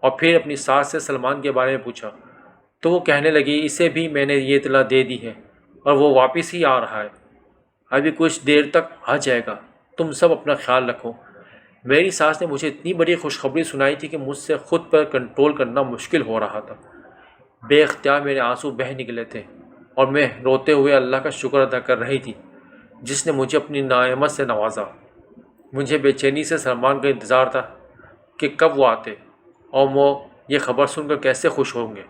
اور پھر اپنی ساس سے سلمان کے بارے میں پوچھا تو وہ کہنے لگی اسے بھی میں نے یہ اطلاع دے دی ہے اور وہ واپس ہی آ رہا ہے، ابھی کچھ دیر تک آ جائے گا، تم سب اپنا خیال رکھو۔ میری ساس نے مجھے اتنی بڑی خوشخبری سنائی تھی کہ مجھ سے خود پر کنٹرول کرنا مشکل ہو رہا تھا۔ بے اختیار میرے آنسو بہہ نکلے تھے اور میں روتے ہوئے اللہ کا شکر ادا کر رہی تھی جس نے مجھے اپنی نعمت سے نوازا۔ مجھے بے چینی سے سلمان کا انتظار تھا کہ کب وہ آتے اور وہ یہ خبر سن کر کیسے خوش ہوں گے۔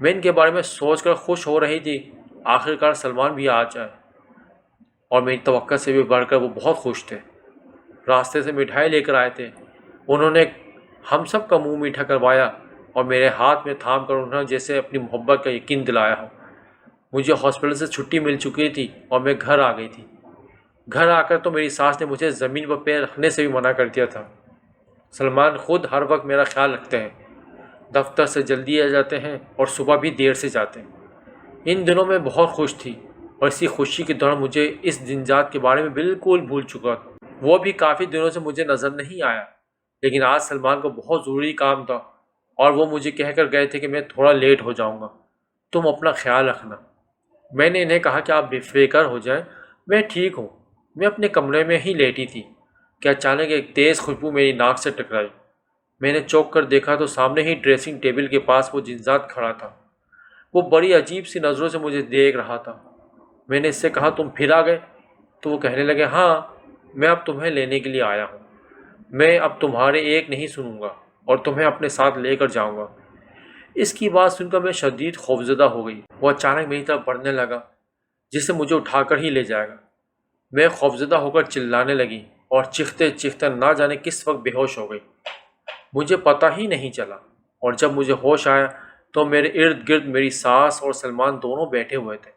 میں ان کے بارے میں سوچ کر خوش ہو رہی تھی آخرکار سلمان بھی آ جائے، اور میری توقع سے بھی بڑھ کر وہ بہت خوش تھے۔ راستے سے مٹھائی لے کر آئے تھے، انہوں نے ہم سب کا منہ میٹھا کروایا اور میرے ہاتھ میں تھام کر انہوں نے جیسے اپنی محبت کا یقین دلایا ہو۔ مجھے ہاسپٹل سے چھٹی مل چکی تھی اور میں گھر آ گئی تھی۔ گھر آ کر تو میری ساس نے مجھے زمین پر پیر رکھنے سے بھی منع کر دیا تھا۔ سلمان خود ہر وقت میرا خیال رکھتے ہیں، دفتر سے جلدی آ جاتے ہیں اور صبح بھی دیر سے جاتے ہیں۔ ان دنوں میں بہت خوش تھی اور اسی خوشی کے دوران مجھے اس جنجات کے بارے میں بالکل بھول چکا تھا۔ وہ بھی کافی دنوں سے مجھے نظر نہیں آیا، لیکن آج سلمان کو بہت ضروری کام تھا اور وہ مجھے کہہ کر گئے تھے کہ میں تھوڑا لیٹ ہو جاؤں گا، تم اپنا خیال رکھنا۔ میں نے انہیں کہا کہ آپ بے فکر ہو جائیں، میں ٹھیک ہوں۔ میں اپنے کمرے میں ہی لیٹی تھی کہ اچانک ایک تیز خوشبو میری ناک سے ٹکرائی۔ میں نے چونک کر دیکھا تو سامنے ہی ڈریسنگ ٹیبل کے پاس وہ جنزاد کھڑا تھا۔ وہ بڑی عجیب سی نظروں سے مجھے دیکھ رہا تھا۔ میں نے اس سے کہا تم پھر آ گئے؟ تو وہ کہنے لگے ہاں، میں اب تمہیں لینے کے لیے آیا ہوں۔ میں اب تمہارے ایک نہیں سنوں گا اور تمہیں اپنے ساتھ لے کر جاؤں گا۔ اس کی بات سن کر میں شدید خوفزدہ ہو گئی۔ وہ اچانک میری طرف بڑھنے لگا جسے مجھے اٹھا کر ہی لے جائے گا۔ میں خوفزدہ ہو کر چلانے لگی اور چیختے چیختے نہ جانے کس وقت بے ہوش ہو گئی۔ مجھے پتہ ہی نہیں چلا، اور جب مجھے ہوش آیا تو میرے ارد گرد میری ساس اور سلمان دونوں بیٹھے ہوئے تھے۔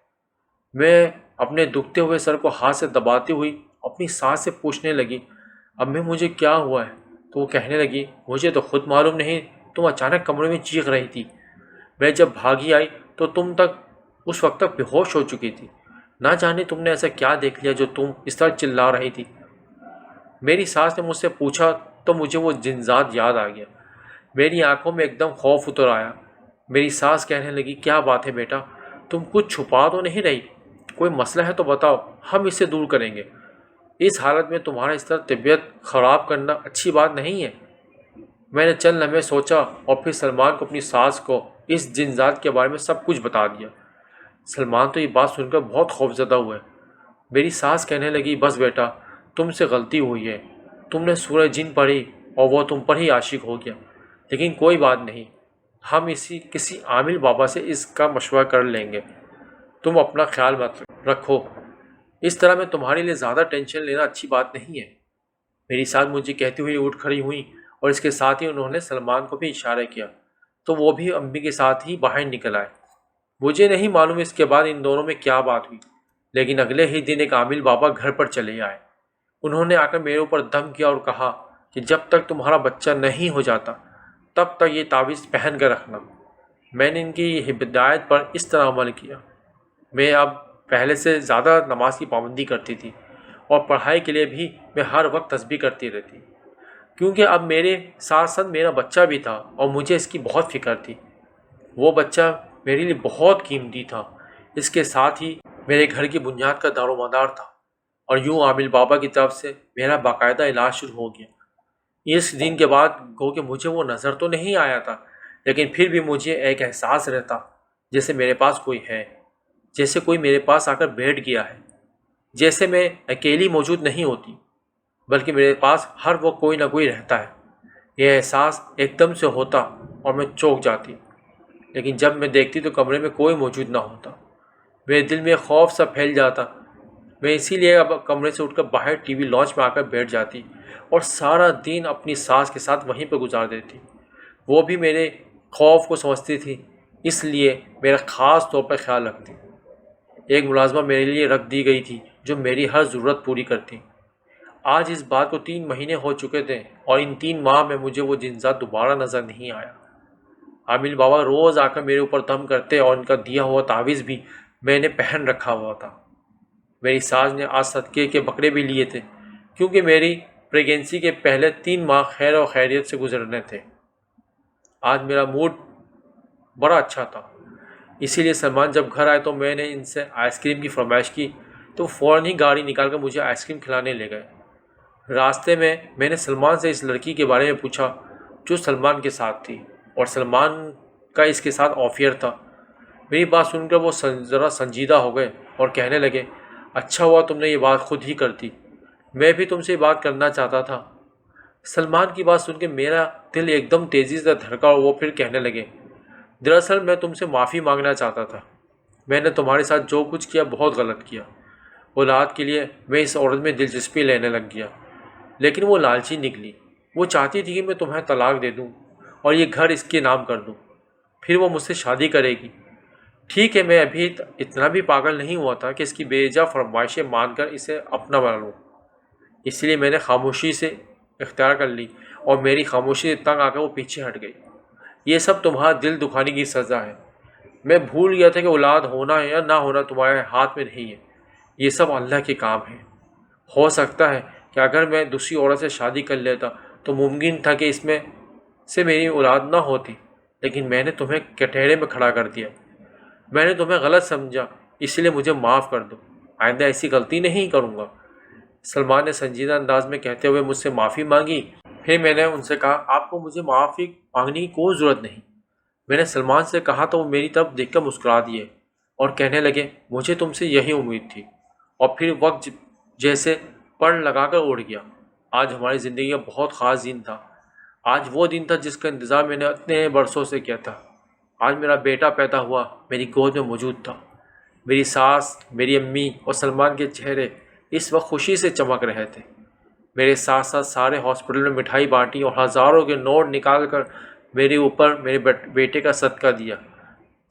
میں اپنے دکھتے ہوئے سر کو ہاتھ سے دباتی ہوئی اپنی ساس سے پوچھنے لگی امی مجھے کیا ہوا ہے؟ تو وہ کہنے لگی مجھے تو خود معلوم نہیں، تم اچانک کمرے میں چیخ رہی تھی، میں جب بھاگی آئی تو تم اس وقت تک بے ہوش ہو چکی تھی، نہ جانے تم نے ایسا کیا دیکھ لیا جو تم اس طرح چلا رہی تھی۔ میری ساس نے مجھ سے پوچھا تو مجھے وہ جنزاد یاد آ گیا۔ میری آنکھوں میں ایک دم خوف اتر آیا۔ میری ساس کہنے لگی کیا بات ہے بیٹا، تم کچھ چھپا تو نہیں رہی؟ کوئی مسئلہ ہے تو بتاؤ، ہم اسے دور کریں گے۔ اس حالت میں تمہارا اس طرح طبیعت خراب کرنا اچھی بات نہیں ہے۔ میں نے چند لمحے سوچا اور پھر سلمان کو اپنی ساس کو اس جنزاد کے بارے میں سب کچھ بتا دیا۔ سلمان تو یہ بات سن کر بہت خوفزدہ ہوئے۔ میری ساس کہنے لگی بس بیٹا، تم سے غلطی ہوئی ہے، تم نے سورہ جن پڑھی اور وہ تم پر ہی عاشق ہو گیا، لیکن کوئی بات نہیں، ہم کسی عامل بابا سے اس کا مشورہ کر لیں گے، تم اپنا خیال مت رکھو، اس طرح میں تمہارے لیے زیادہ ٹینشن لینا اچھی بات نہیں ہے۔ میری ساس مجھے کہتی ہوئی اٹھ کھڑی ہوئیں اور اس کے ساتھ ہی انہوں نے سلمان کو بھی اشارہ کیا تو وہ بھی امی کے ساتھ ہی باہر نکل آئے۔ مجھے نہیں معلوم اس کے بعد ان دونوں میں کیا بات ہوئی، لیکن اگلے ہی دن ایک عامل بابا گھر پر چلے آئے۔ انہوں نے آ کر میرے اوپر دم کیا اور کہا کہ جب تک تمہارا بچہ نہیں ہو جاتا تب تک یہ تعویذ پہن کر رکھنا۔ میں نے ان کی ہدایت پر اس طرح عمل کیا۔ میں اب پہلے سے زیادہ نماز کی پابندی کرتی تھی اور پڑھائی کے لیے بھی میں ہر وقت تسبیح کرتی رہتی، کیونکہ اب میرے ساتھ ساتھ میرا بچہ بھی تھا اور مجھے اس کی بہت فکر تھی۔ وہ بچہ میرے لیے بہت قیمتی تھا، اس کے ساتھ ہی میرے گھر کی بنیاد کا دار و مدار تھا، اور یوں عامل بابا کی طرف سے میرا باقاعدہ علاج شروع ہو گیا۔ اس دن کے بعد گو کہ مجھے وہ نظر تو نہیں آیا تھا، لیکن پھر بھی مجھے ایک احساس رہتا جیسے میرے پاس کوئی ہے، جیسے کوئی میرے پاس آ کر بیٹھ گیا ہے، جیسے میں اکیلی موجود نہیں ہوتی بلکہ میرے پاس ہر وقت کوئی نہ کوئی رہتا ہے۔ یہ احساس ایک دم سے ہوتا اور میں چونک جاتی، لیکن جب میں دیکھتی تو کمرے میں کوئی موجود نہ ہوتا۔ میرے دل میں خوف سا پھیل جاتا۔ میں اسی لیے اب کمرے سے اٹھ کر باہر ٹی وی لانچ میں آ کر بیٹھ جاتی اور سارا دن اپنی ساس کے ساتھ وہیں پہ گزار دیتی۔ وہ بھی میرے خوف کو سمجھتی تھی، اس لیے میرا خاص طور پر خیال رکھتی۔ ایک ملازمہ میرے لیے رکھ دی گئی تھی جو میری ہر ضرورت پوری کرتی۔ آج اس بات کو 3 مہینے ہو چکے تھے اور ان 3 ماہ میں مجھے وہ دن ذات دوبارہ نظر نہیں آیا۔ عامل بابا روز آ کر میرے اوپر دم کرتے اور ان کا دیا ہوا تعویذ بھی میں نے پہن رکھا ہوا تھا۔ میری ساس نے آج صدقے کے بکرے بھی لیے تھے، کیونکہ میری پریگنینسی کے پہلے 3 ماہ خیر و خیریت سے گزرنے تھے۔ آج میرا موڈ بڑا اچھا تھا، اسی لیے سلمان جب گھر آئے تو میں نے ان سے آئس کریم کی فرمائش کی تو فوراً ہی گاڑی نکال کر مجھے آئس کریم کھلانے لے گئے۔ راستے میں نے سلمان سے اس لڑکی کے بارے میں پوچھا جو سلمان کے ساتھ تھی، اور سلمان کا اس کے ساتھ افیئر تھا۔ میری بات سن کر وہ ذرا سنجیدہ ہو گئے اور کہنے لگے، اچھا ہوا تم نے یہ بات خود ہی کر دی، میں بھی تم سے یہ بات کرنا چاہتا تھا۔ سلمان کی بات سن کے میرا دل ایک دم تیزی سے دھڑکا اور وہ پھر کہنے لگے، دراصل میں تم سے معافی مانگنا چاہتا تھا۔ میں نے تمہارے ساتھ جو کچھ کیا بہت غلط کیا۔ اولاد کے لیے میں اس عورت میں دلچسپی لینے لگ گیا، لیکن وہ لالچی نکلی۔ وہ چاہتی تھی کہ میں تمہیں طلاق دے دوں اور یہ گھر اس کے نام کر دوں، پھر وہ مجھ سے شادی کرے گی۔ ٹھیک ہے، میں ابھی اتنا بھی پاگل نہیں ہوا تھا کہ اس کی بے جا فرمائشیں مان کر اسے اپنا بنا لوں، اس لیے میں نے خاموشی سے اختیار کر لی اور میری خاموشی سے تنگ آ کر وہ پیچھے ہٹ گئی۔ یہ سب تمہارا دل دکھانے کی سزا ہے۔ میں بھول گیا تھا کہ اولاد ہونا یا نہ ہونا تمہارے ہاتھ میں نہیں ہے، یہ سب اللہ کے کام ہے۔ ہو سکتا ہے کہ اگر میں دوسری عورت سے شادی کر لیتا تو ممکن تھا کہ اس میں سے میری اولاد نہ ہوتی، لیکن میں نے تمہیں کٹہرے میں کھڑا کر دیا۔ میں نے تمہیں غلط سمجھا، اس لیے مجھے معاف کر دو، آئندہ ایسی غلطی نہیں کروں گا۔ سلمان نے سنجیدہ انداز میں کہتے ہوئے مجھ سے معافی مانگی۔ پھر میں نے ان سے کہا، آپ کو مجھے معافی مانگنے کی کوئی ضرورت نہیں۔ میں نے سلمان سے کہا تو وہ میری طرف دیکھ کر مسکرا دیے اور کہنے لگے، مجھے تم سے یہی امید تھی۔ اور پھر وقت جیسے پڑ لگا کر اڑ گیا۔ آج ہماری زندگی کا بہت خاص دن تھا۔ آج وہ دن تھا جس کا انتظار میں نے اتنے برسوں سے کیا تھا۔ آج میرا بیٹا پیدا ہوا، میری گود میں موجود تھا۔ میری ساس، میری امی اور سلمان کے چہرے اس وقت خوشی سے چمک رہے تھے۔ میرے ساتھ ساتھ سارے ہاسپٹل میں مٹھائی بانٹی اور ہزاروں کے نوٹ نکال کر میرے اوپر میرے بیٹے کا صدقہ دیا۔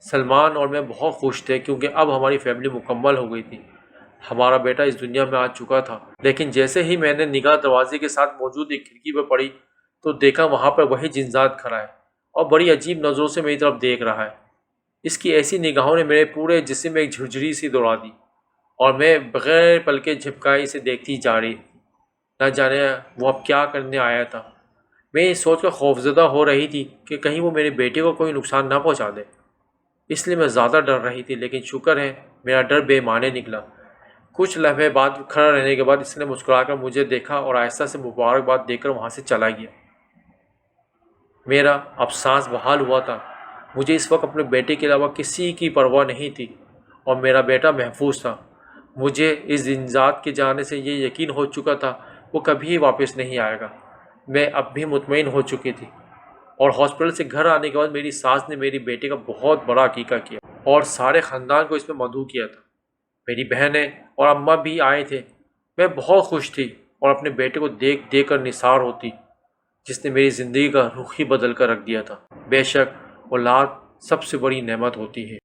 سلمان اور میں بہت خوش تھے کیونکہ اب ہماری فیملی مکمل ہو گئی تھی۔ ہمارا بیٹا اس دنیا میں آ چکا تھا، لیکن جیسے ہی میں نے نگاہ دروازے کے ساتھ موجود ایک کھڑکی پہ پڑی تو دیکھا وہاں پر وہی جنزاد کھڑا ہے اور بڑی عجیب نظروں سے میری طرف دیکھ رہا ہے۔ اس کی ایسی نگاہوں نے میرے پورے جسم میں ایک جھرجھری سی دوڑا دی اور میں بغیر پلکیں جھپکائے اسے دیکھتی جا رہی تھی۔ نہ جانے وہ اب کیا کرنے آیا تھا۔ میں یہ سوچ کر خوفزدہ ہو رہی تھی کہ کہیں وہ میرے بیٹے کو کوئی نقصان نہ پہنچا دے، اس لیے میں زیادہ ڈر رہی تھی، لیکن شکر ہے میرا ڈر بے معنی نکلا۔ کچھ لمحے بعد کھڑا رہنے کے بعد اس نے مسکرا کر مجھے دیکھا اور آہستہ سے مبارکباد دے کر وہاں سے چلا گیا۔ میرا اب سانس بحال ہوا تھا۔ مجھے اس وقت اپنے بیٹے کے علاوہ کسی کی پرواہ نہیں تھی اور میرا بیٹا محفوظ تھا۔ مجھے اس جنزاد کے جانے سے یہ یقین ہو چکا تھا وہ کبھی واپس نہیں آئے گا۔ میں اب بھی مطمئن ہو چکی تھی، اور ہاسپٹل سے گھر آنے کے بعد میری ساس نے میری بیٹے کا بہت بڑا عقیقہ کیا اور سارے خاندان کو اس میں مدعو کیا تھا۔ میری بہنیں اور اماں بھی آئے تھے۔ میں بہت خوش تھی اور اپنے بیٹے کو دیکھ دیکھ کر نثار ہوتی، جس نے میری زندگی کا رخ ہی بدل کر رکھ دیا تھا۔ بے شک اولاد سب سے بڑی نعمت ہوتی ہے۔